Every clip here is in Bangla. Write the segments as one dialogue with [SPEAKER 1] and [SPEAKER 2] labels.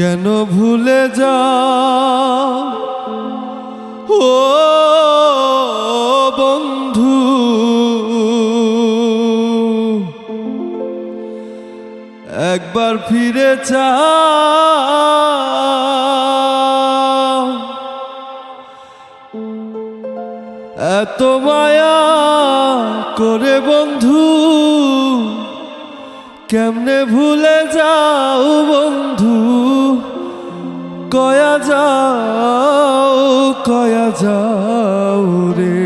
[SPEAKER 1] কেন ভুলে যাও ও বন্ধু, একবার ফিরে চাও। এত মায়া করে বন্ধু কেমনে ভুলে যাও বন্ধু, কয়া যাও রে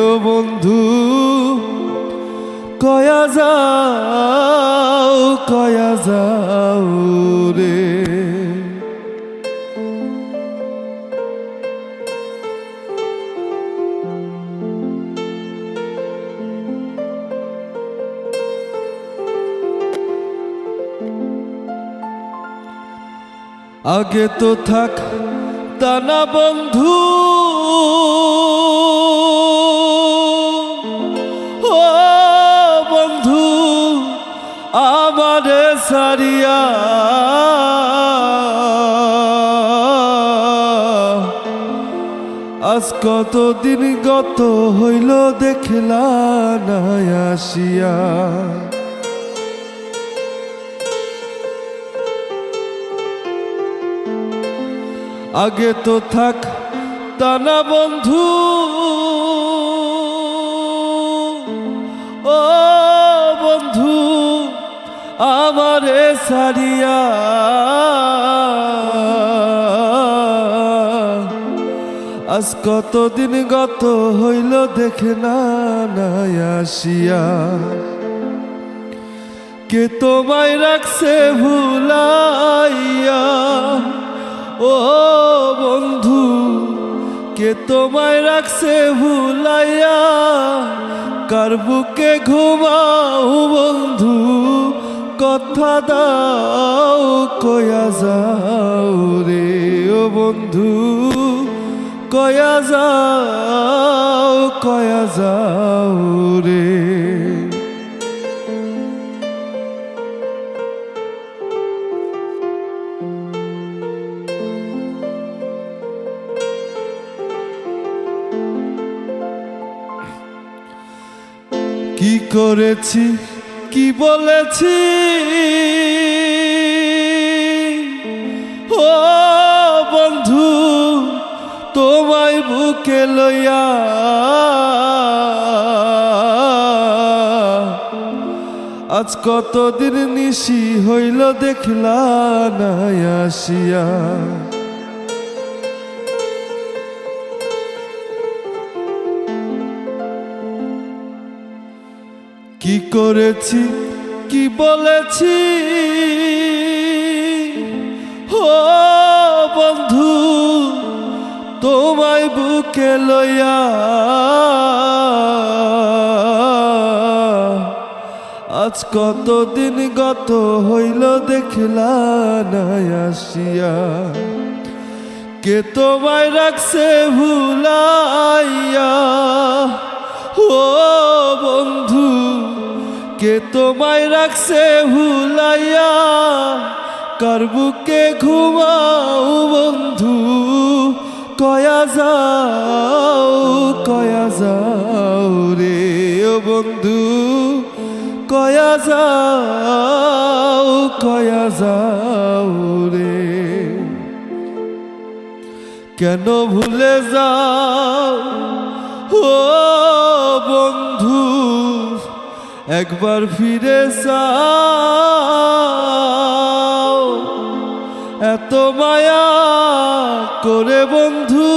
[SPEAKER 1] ও বন্ধু, কয়া যাও রে। আগে তো থাক তা না বন্ধু, ও বন্ধু আমারে সারিয়া, আজ কতদিন গত হইল দেখলা না আসিয়া। আগে তো থাক তা না বন্ধু, ও বন্ধু আমারে সারিয়া, আজ কতদিন গত হইল দেখে না আসিয়া। কে তোমায় রাখছে ভুলাইয়া ও বন্ধু, কে তোমায় রাখছে ভুলাইয়া, কার বুকে ঘুমাও বন্ধু, কথা দাও কয়া যাও রে ও বন্ধু, কয়া যাও রে। কি করেছি কি বলেছি ও বন্ধু তোমায় বুকে লইয়া, আজ কতদিন নিশি হইল দেখলা না আসিয়া। কি করেছি কি বলেছি ও বন্ধু তোমায় বুকে লইয়া, আজ কতদিন গত হইল দেখলা না আসিয়া। কে তোমায় রাখছে ভুলাইয়া ও বন্ধু, কে তোমায় রাখছে ভুলাইয়া, কার বুকে ঘুমাও বন্ধু, কয়া যাও রে ও বন্ধু, কয়া যাও রে। কেন ভুলে যাও ও বন্ধু, একবার ফিরে যাও। এত মায়া করে বন্ধু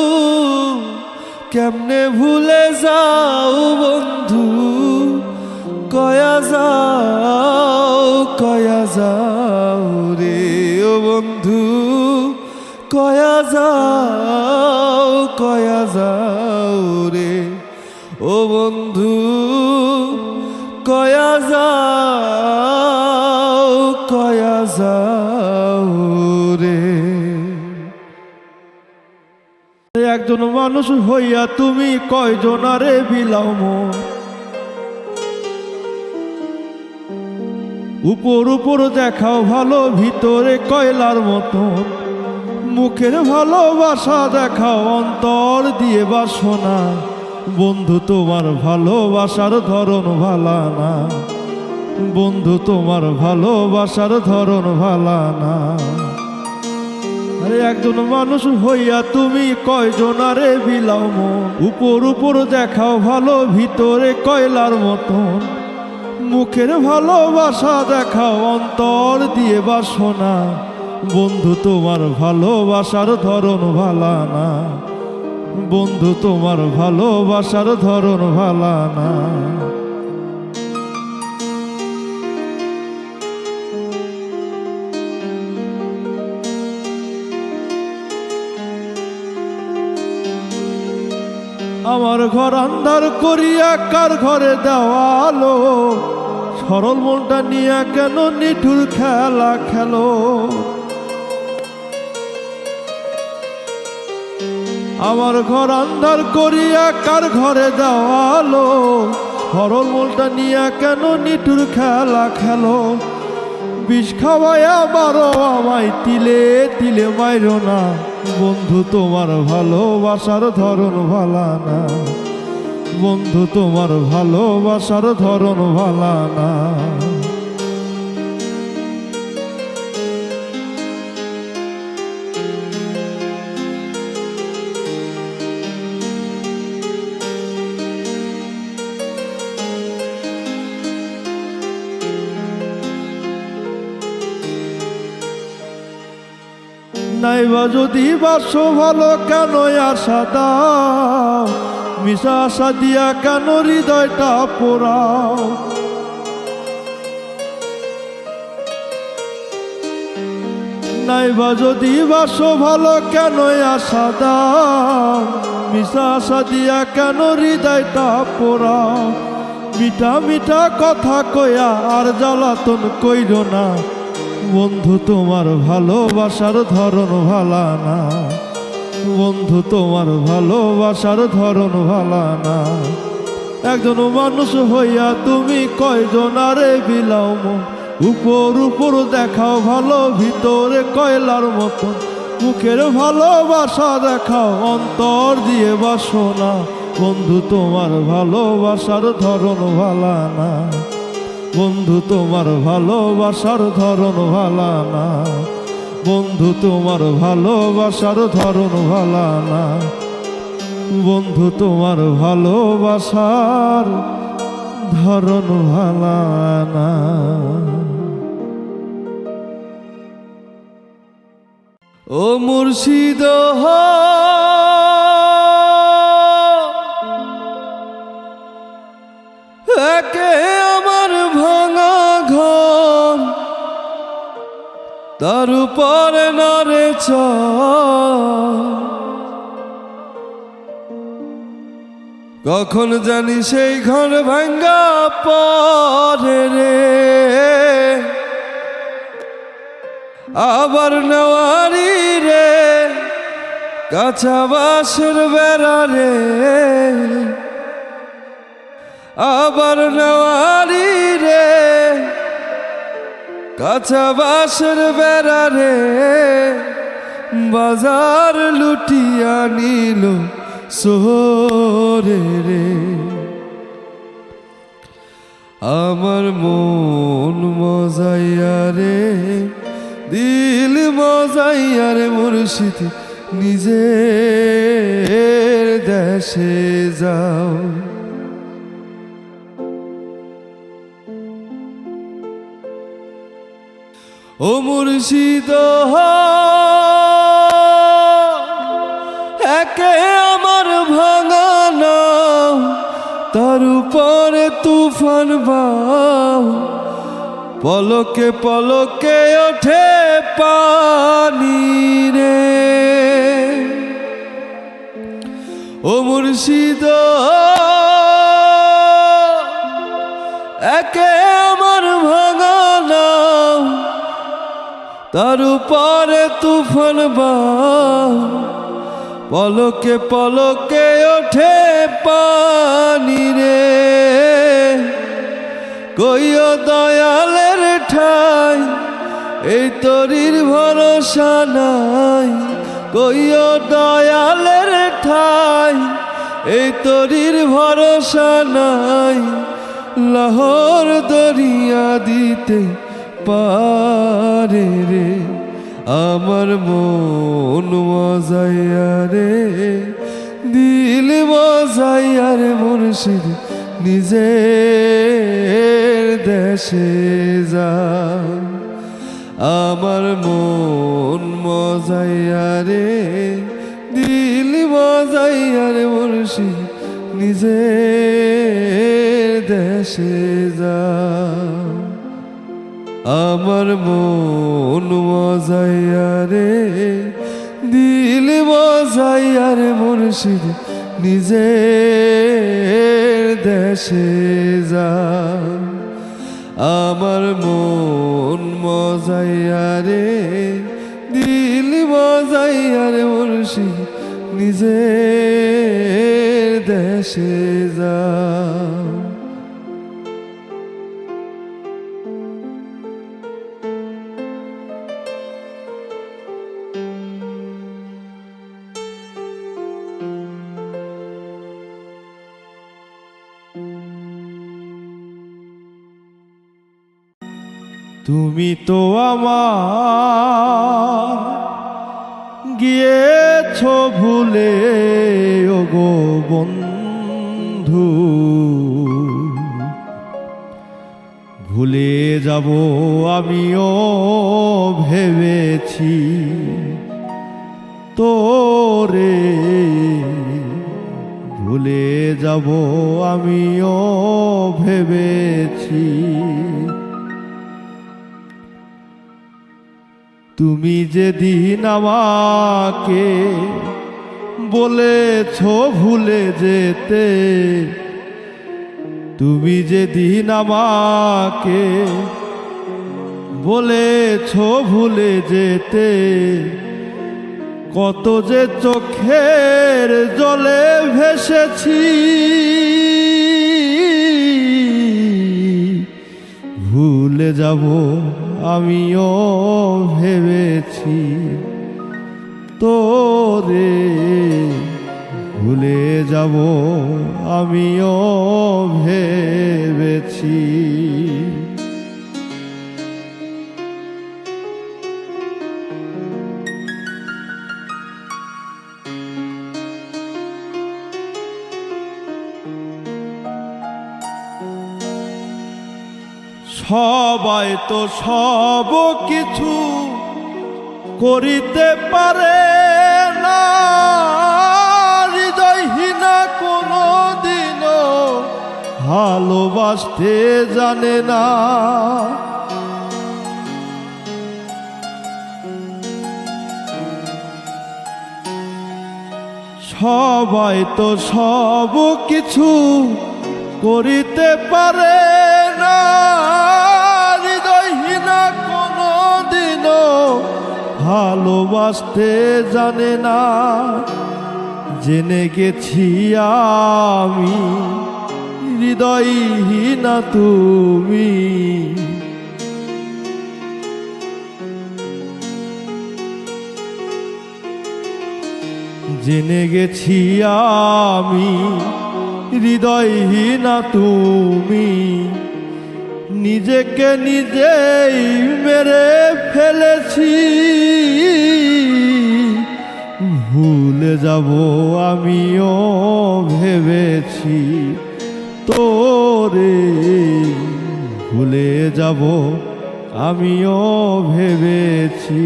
[SPEAKER 1] কেমনে ভুলে যাও বন্ধু, কয়া যাও রে ও বন্ধু, কয়া যাও রে ও বন্ধু, কয়া যাও রে। একজন মানুষ হইয়া তুমি কয়জনারে বিলাও মন, উপর উপর দেখাও ভালো, ভিতরে কয়লার মতন। মুখের ভালোবাসা দেখাও অন্তর দিয়ে বাসনা, বন্ধু তোমার ভালোবাসার ধরন ভালা না, বন্ধু তোমার ভালোবাসার ধরন ভালা না। আরে একজন মানুষ হইয়া তুমি কয়জনারে বিলাও মন, উপর উপর দেখাও ভালো ভিতরে কয়লার মতন। মুখের ভালোবাসা দেখাও অন্তর দিয়ে বাসনা, বন্ধু তোমার ভালোবাসার ধরন ভালা না, বন্ধু তোমার ভালোবাসার ধরন ভালা না। আমার ঘর আন্ধার করিয়া কার ঘরে দেওয়ালো, সরল মনটা নিয়ে কেন নিঠুর খেলা খেলো। আমার ঘর আন্ধার করিয়া কার ঘরে দেওয়ালো, সরল মনটা নিয়ে কেন নিঠুর খেলা খেলো। বিষ খাওয়াইয়া মারো আমায় তিলে তিলে মাইরো না, বন্ধু তোমার ভালোবাসার ধরন ভালা না, বন্ধু তোমার ভালোবাসার ধরন ভালা না। নাইবা যদি বাসো ভালো কেন আশা দাও, মিশা আশা দিয়া কেন হৃদয়টা পোড়াও। নাইবা যদি বাসো ভালো কেন আশা দাও, মিশা আশা দিয়া কেন হৃদয়টা পোড়াও। মিঠা মিঠা কথা কয়া আর জ্বালাতন কইরো না, বন্ধু তোমার ভালোবাসার ধরন ভালা না, বন্ধু তোমার ভালোবাসার ধরন ভালা না। একজন মানুষ হইয়া তুমি কয়জনারে বিলাও মন, উপর উপর দেখাও ভালো ভিতরে কয়লার মতন। মুখের ভালোবাসা দেখাও অন্তর দিয়ে বাসনা, বন্ধু তোমার ভালোবাসার ধরন ভালা না, বন্ধু তোমার ভালোবাসার ধরন ভালা না, বন্ধু তোমার ভালোবাসার ধরন ভালা না, বন্ধু তোমার ভালোবাসার ধরন ভালা না। ও মুর্শিদ একে আমার ভাঙা ঘর, তার উপরে নড়ে কখন জানি সেই ঘর ভাঙ্গা পরে রে। আবার নেওয়ারি রে কাঁচা বাঁশের বেড়া রে, আবার নেওয়ারি রে কাঁচা বাঁশের বেড়া রে। বাজার লুটিয়া নিল সোরে রে। আমার মন মজাইয়া রে, দিল মজাইয়া রে মুর্শিদ নিজের দেশে যাও। ও মুর্শিদ একে আমার ভাঙা নাও, তার উপরে তুফান বাও। পলকে পলকে ওঠে পানি রে। ও মুর্শিদ একে আমার ভাঙা নাও, তার উপরে তুফান বাও। পলকে পলকে ওঠে পানি রে। কইও দয়ালের ঠাই এই তরির ভরসা নাই,
[SPEAKER 2] কইও দয়ালের ঠাই এই তরির ভরসা নাই, লাহোর দরিয়া দিতে পারে রে আমার মন মজাইয়া রে, দিল মজাইয়া রে মুর্শিদ নিজের দেশে যা। আমার মন মজাইয়া রে, দিল মজাইয়া রে মুর্শিদ নিজের দেশে যা। আমার মন মজাইয়া রে, দিল মজাইয়া রে মুর্শিদ নিজের দেশে যা। আমার মন মজাইয়া রে, দিল মজাইয়া রে মুর্শিদ নিজের দেশে যা।
[SPEAKER 1] তুমি তো আমার গিয়েছ ভুলে ওগো বন্ধু, ভুলে যাব আমিও ভেবেছি তোরে, ভুলে যাব আমিও ভেবেছি। তুমি যেদিন আমাকে বলেছ ভুলে যেতে, তুমি যেদিন আমাকে বলেছ ভুলে যেতে, কত যে চোখের জলে ভেসেছি, ভুলে যাব আমিও ভেবেছি তোরে, ভুলে যাব আমিও ভেবেছি। সবাই তো সব কিছু করিতে পারে না, হৃদয়হীনা কোনো দিনও ভালোবাসতে জানে না। সবাই তো সব কিছু করিতে পারে না, হৃদয়হীনা কোনো দিনও ভালোবাসতে জানে না। জেনে গেছি আমি হৃদয়হীনা তুমি, জেনে গেছি আমি হৃদয়হীনা তুমি, নিজেকে নিজেই মেরে ফেলেছি। ভুলে যাব আমিও ভেবেছি তোরে, ভুলে যাব আমিও ভেবেছি।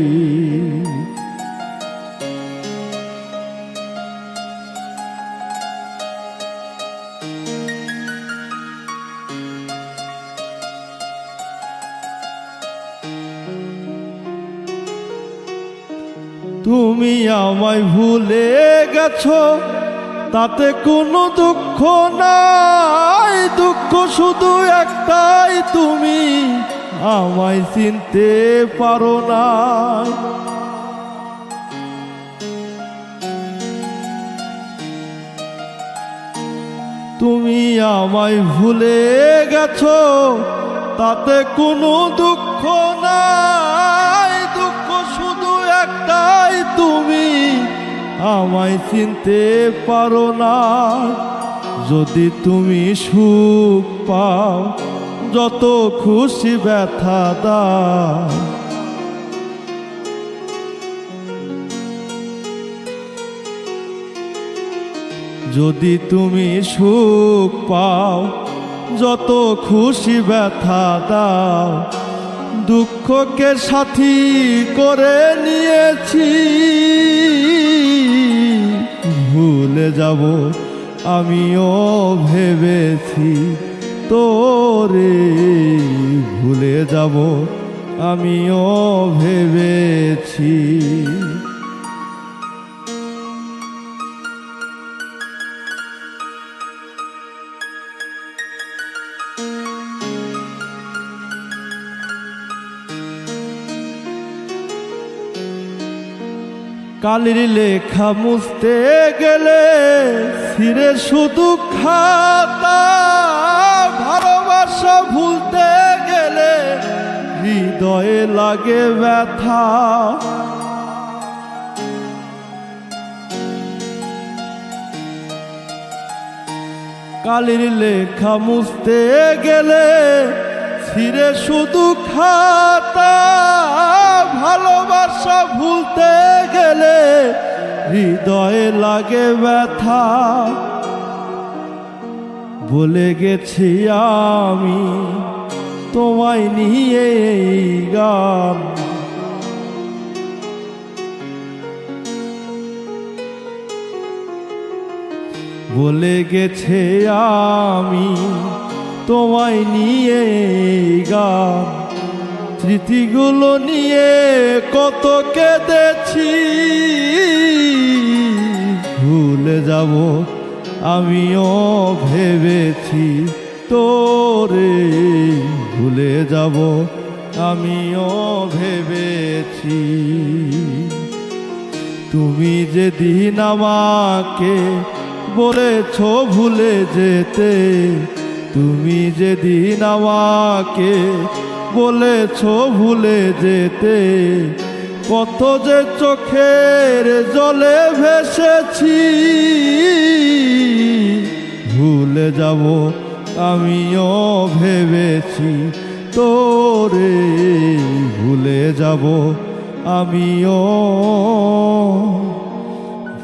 [SPEAKER 1] তুমি আমায় ভুলে গেছো তাতে কোনো দুঃখ নাই, দুঃখ শুধু একটাই তুমি আমায় চিনতে পারো না। তুমি আমায় ভুলে গেছো তাতে কোনো দুঃখ নাই, দুঃখ শুধু একটাই তুমি আমায় চিনতে পারো না। যদি তুমি সুখ পাও যত খুশি ব্যথা দাও, যদি তুমি সুখ পাও যত খুশি ব্যথা দাও, দুঃখকে সাথী করে নিয়েছি। ভুলে যাব আমিও ভেবেছি তোরে, ভুলে যাব আমিও ভেবেছি। কালির লেখা মুছতে গেলে ছিঁড়ে শুধু খাতা, ভালোবাসা ভুলতে গেলে হৃদয়ে লাগে ব্যথা। কালির লেখা মুছতে গেলে ছিঁড়ে শুধু খাতা, ভালোবাসা ভুলতে গেলে হৃদয়ে লাগে ব্যথা। বলে গেছি আমি তোমায় নিয়ে এই গান, বলে গেছে আমি তোমায় নিয়ে এই গান। স্মৃতিগুলো নিয়ে কত কেঁদেছি, ভুলে যাব আমিও ভেবেছি তোরে, ভুলে যাব আমিও ভেবেছি। তুমি যেদিন আমাকে বলেছ ভুলে যেতে, তুমি যেদিন আমাকে বলেছ ভুলে যেতে, কত যে চোখের জলে ভেসেছি। ভুলে যাব আমিও ভেবেছি তোরে, ভুলে যাব আমিও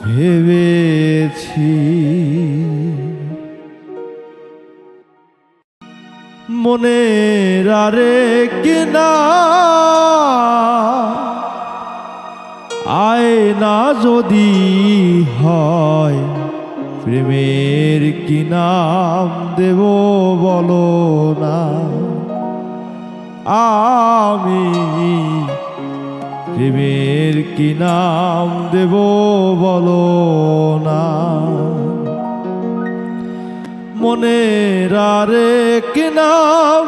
[SPEAKER 1] ভেবেছি। মনের আরেকনা আয়না যদি হয়, প্রেমের কি নাম দেব বলো না। আমি প্রেমের কি নাম দেব বলো না। মনের আরেক নাম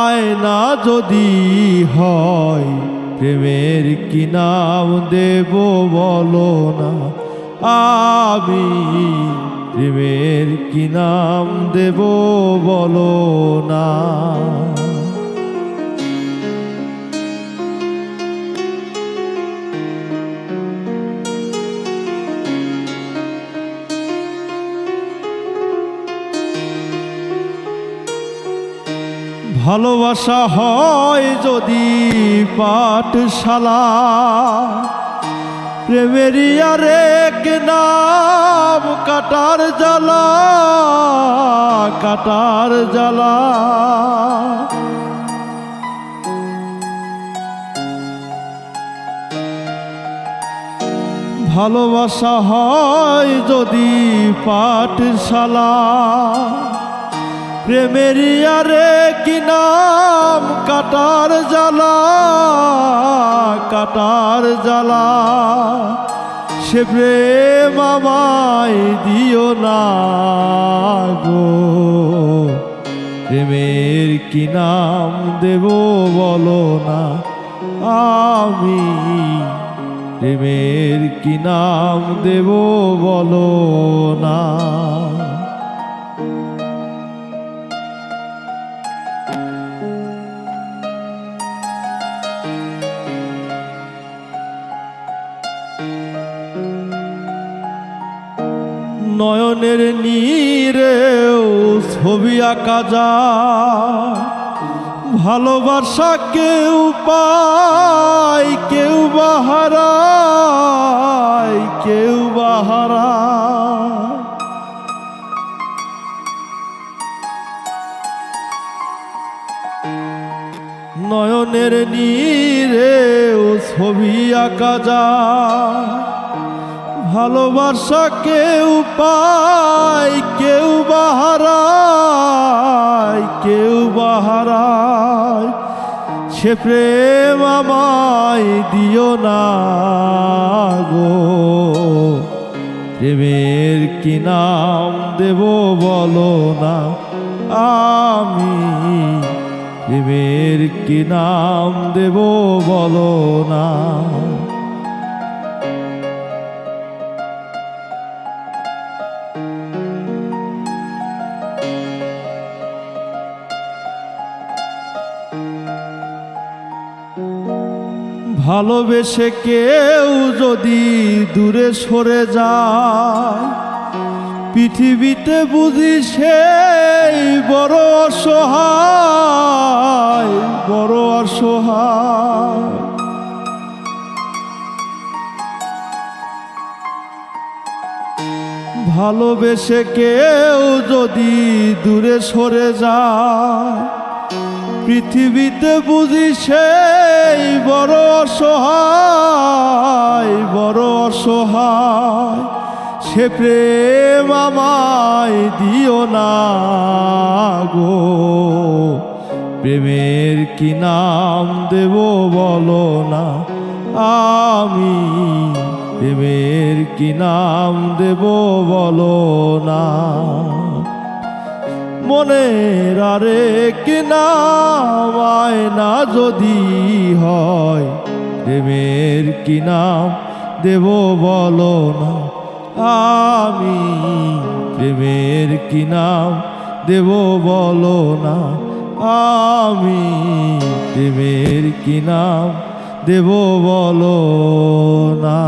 [SPEAKER 1] আয়না যদি হয়, প্রেমের কি নাম দেব বলো না। আমি প্রেমের কি নাম দেব বলো না। ভালোবাসা হয় যদি পাঠশালা, প্রেমেরই আরেক নাম কাটার জ্বালা, কাটার জ্বালা। ভালোবাসা হয় যদি পাঠশালা, প্রেমেরই আরেক নাম কাটার জ্বালা, কাটার জ্বালা। সে প্রেম আমায় দিও না গো, প্রেমের কি নাম দেব বলো না। আমি প্রেমের কি নাম দেব বলো না। নয়নের নীরেও ছবি আঁকা যায়, ভালোবাসা কেউ পায় কেউ বাহারায়, কেউ বাহারায়। নয়নের নীরেও ছবি আঁকা যায়, ভালোবাসা কেউ পায় কেউ বাহারায়, কেউ বাহারায়। সে প্রেম আমায় দিও না গো, প্রেমের কি নাম দেব বলো না, আমি প্রেমের কি নাম দেব বলো না। ভালোবেসে কেউ যদি দূরে সরে যায়, পৃথিবীতে বুঝি সেই বড় অসহায়, বড় অসহায়। ভালোবেসে কেউ যদি দূরে সরে যায়, পৃথিবীতে বুঝি সেই বড় অসহায়, বড় অসহায়। সে প্রেম আমায় দিও না গো, প্রেমের কি নাম দেব বলো না, আমি প্রেমের কি নাম দেব বলো না। মনের আরেক নাম আয়না যদি হয়, প্রেমের কি নাম দেব বলো না, আমি প্রেমের কি নাম দেব বলো না, আমি প্রেমের কি নাম দেব বলো না।